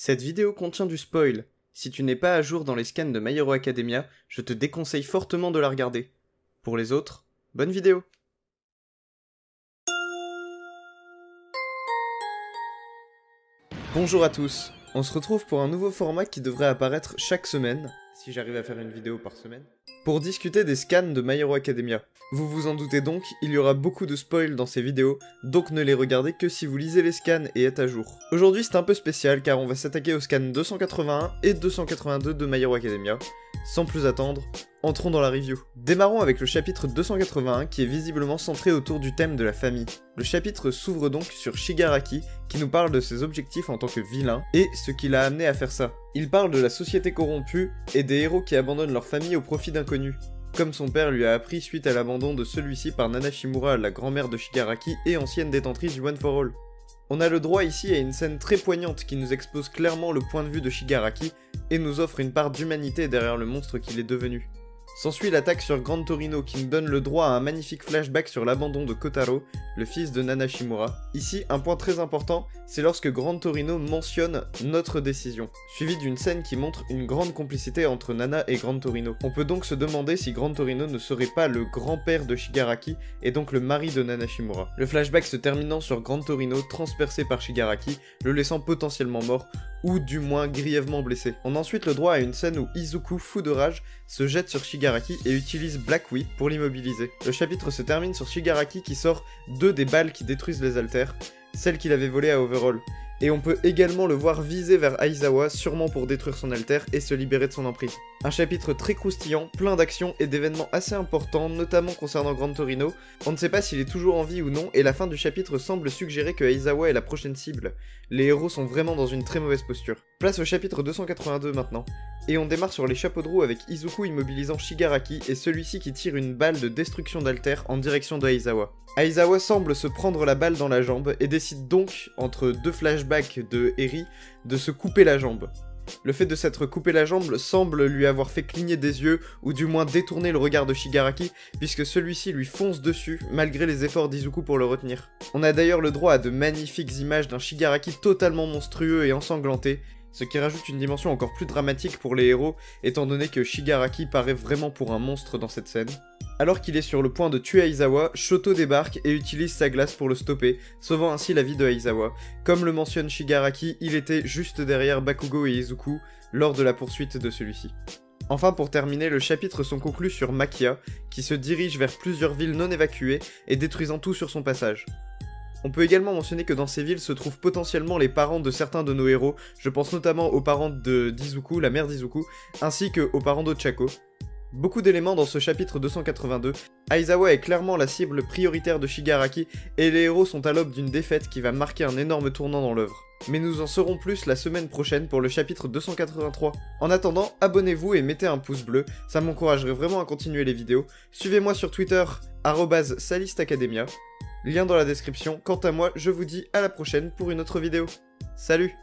Cette vidéo contient du spoil. Si tu n'es pas à jour dans les scans de My Hero Academia, je te déconseille fortement de la regarder. Pour les autres, bonne vidéo. Bonjour à tous, on se retrouve pour un nouveau format qui devrait apparaître chaque semaine, si j'arrive à faire une vidéo par semaine, pour discuter des scans de My Hero Academia. Vous vous en doutez donc, il y aura beaucoup de spoils dans ces vidéos, donc ne les regardez que si vous lisez les scans et êtes à jour. Aujourd'hui c'est un peu spécial car on va s'attaquer aux scans 281 et 282 de My Hero Academia. Sans plus attendre, entrons dans la review. Démarrons avec le chapitre 281 qui est visiblement centré autour du thème de la famille. Le chapitre s'ouvre donc sur Shigaraki qui nous parle de ses objectifs en tant que vilain et ce qui l'a amené à faire ça. Il parle de la société corrompue et des héros qui abandonnent leur famille au profit d'inconnus, comme son père lui a appris suite à l'abandon de celui-ci par Nana Shimura, la grand-mère de Shigaraki et ancienne détentrice du One for All. On a le droit ici à une scène très poignante qui nous expose clairement le point de vue de Shigaraki et nous offre une part d'humanité derrière le monstre qu'il est devenu. S'ensuit l'attaque sur Grand Torino qui nous donne le droit à un magnifique flashback sur l'abandon de Kotaro, le fils de Nana Shimura. Ici, un point très important, c'est lorsque Grand Torino mentionne notre décision, suivi d'une scène qui montre une grande complicité entre Nana et Grand Torino. On peut donc se demander si Grand Torino ne serait pas le grand-père de Shigaraki et donc le mari de Nana Shimura. Le flashback se terminant sur Grand Torino transpercé par Shigaraki, le laissant potentiellement mort, ou du moins grièvement blessé. On a ensuite le droit à une scène où Izuku, fou de rage, se jette sur Shigaraki et utilise Black Whip pour l'immobiliser. Le chapitre se termine sur Shigaraki qui sort 2 des balles qui détruisent les haltères, celles qu'il avait volées à Overall. Et on peut également le voir viser vers Aizawa, sûrement pour détruire son haltère et se libérer de son emprise. Un chapitre très croustillant, plein d'actions et d'événements assez importants, notamment concernant Grand Torino. On ne sait pas s'il est toujours en vie ou non, et la fin du chapitre semble suggérer que Aizawa est la prochaine cible. Les héros sont vraiment dans une très mauvaise posture. Place au chapitre 282 maintenant. Et on démarre sur les chapeaux de roue avec Izuku immobilisant Shigaraki et celui-ci qui tire une balle de destruction d'haltère en direction de Aizawa. Aizawa semble se prendre la balle dans la jambe et décide donc, entre 2 flashbacks de Eri, de se couper la jambe. Le fait de s'être coupé la jambe semble lui avoir fait cligner des yeux, ou du moins détourner le regard de Shigaraki, puisque celui-ci lui fonce dessus, malgré les efforts d'Izuku pour le retenir. On a d'ailleurs le droit à de magnifiques images d'un Shigaraki totalement monstrueux et ensanglanté, ce qui rajoute une dimension encore plus dramatique pour les héros, étant donné que Shigaraki paraît vraiment pour un monstre dans cette scène. Alors qu'il est sur le point de tuer Aizawa, Shoto débarque et utilise sa glace pour le stopper, sauvant ainsi la vie de Aizawa. Comme le mentionne Shigaraki, il était juste derrière Bakugo et Izuku lors de la poursuite de celui-ci. Enfin, pour terminer, le chapitre sont conclus sur Makia, qui se dirige vers plusieurs villes non évacuées et détruisant tout sur son passage. On peut également mentionner que dans ces villes se trouvent potentiellement les parents de certains de nos héros, je pense notamment aux parents d'Izuku, la mère d'Izuku, ainsi qu'aux parents d'Ochako. Beaucoup d'éléments dans ce chapitre 282, Aizawa est clairement la cible prioritaire de Shigaraki, et les héros sont à l'aube d'une défaite qui va marquer un énorme tournant dans l'œuvre. Mais nous en saurons plus la semaine prochaine pour le chapitre 283. En attendant, abonnez-vous et mettez un pouce bleu, ça m'encouragerait vraiment à continuer les vidéos. Suivez-moi sur Twitter, @salistacademia. Lien dans la description. Quant à moi, je vous dis à la prochaine pour une autre vidéo. Salut!